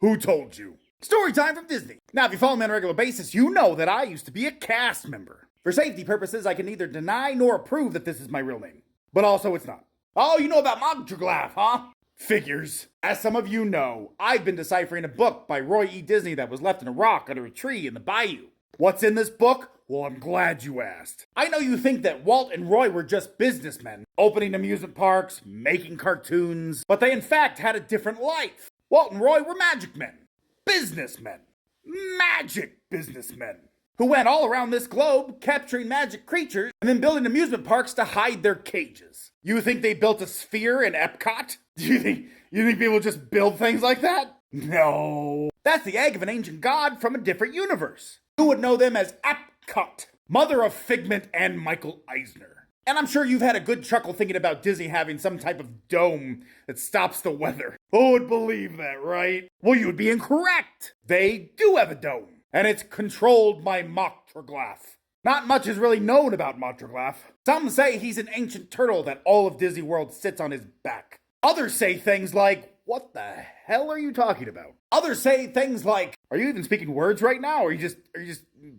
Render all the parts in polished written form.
Who told you? Story time from Disney. Now, if you follow me on a regular basis, you know that I used to be a cast member. For safety purposes, I can neither deny nor approve that this is my real name. But also, it's not. Oh, you know about Mogdraglaff, huh? Figures. As some of you know, I've been deciphering a book by Roy E. Disney that was left in a rock under a tree in the bayou. What's in this book? Well, I'm glad you asked. I know you think that Walt and Roy were just businessmen, opening amusement parks, making cartoons, but they in fact had a different life. Walt and Roy were magic men. Businessmen. Magic businessmen. Who went all around this globe capturing magic creatures and then building amusement parks to hide their cages. You think they built a sphere in Epcot? You think people just build things like that? No. That's the egg of an ancient god from a different universe. You would know them as Epcot, mother of Figment and Michael Eisner. And I'm sure you've had a good chuckle thinking about Disney having some type of dome that stops the weather. Who would believe that, right? Well, you would be incorrect. They do have a dome, and it's controlled by Mogdraglaff. Not much is really known about Mogdraglaff. Some say he's an ancient turtle that all of Disney World sits on his back. Others say things like, what the hell are you talking about? Others say things like, are you even speaking words right now, or are you just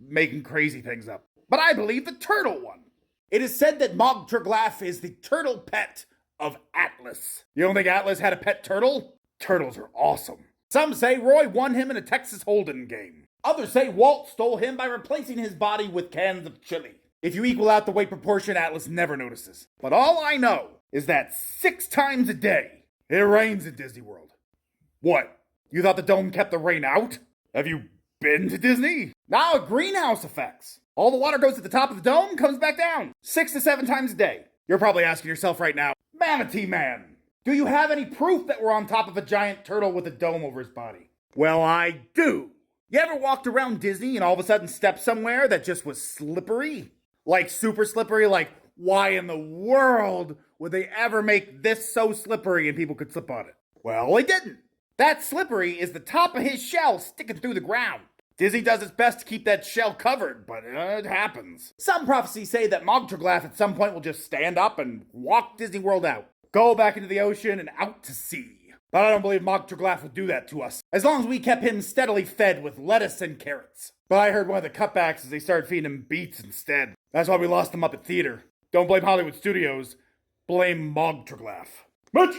making crazy things up? But I believe the turtle one. It is said that Mogdraglaff is the turtle pet of Atlas. You don't think Atlas had a pet turtle? Turtles are awesome. Some say Roy won him in a Texas Hold'em game. Others say Walt stole him by replacing his body with cans of chili. If you equal out the weight proportion, Atlas never notices. But all I know is that 6 times a day, it rains at Disney World. What? You thought the dome kept the rain out? Have you been to Disney? Now, greenhouse effects. All the water goes to the top of the dome, comes back down. 6 to 7 times a day. You're probably asking yourself right now, Manatee Man, do you have any proof that we're on top of a giant turtle with a dome over his body? Well, I do. You ever walked around Disney and all of a sudden stepped somewhere that just was slippery? Like super slippery, like why in the world would they ever make this so slippery and people could slip on it? Well, they didn't. That slippery is the top of his shell sticking through the ground. Disney does its best to keep that shell covered, but it happens. Some prophecies say that Mogdraglaff at some point will just stand up and walk Disney World out. Go back into the ocean and out to sea. But I don't believe Mogdraglaff would do that to us, as long as we kept him steadily fed with lettuce and carrots. But I heard one of the cutbacks is they started feeding him beets instead. That's why we lost him up at theater. Don't blame Hollywood Studios. Blame Mogdraglaff. Mitch!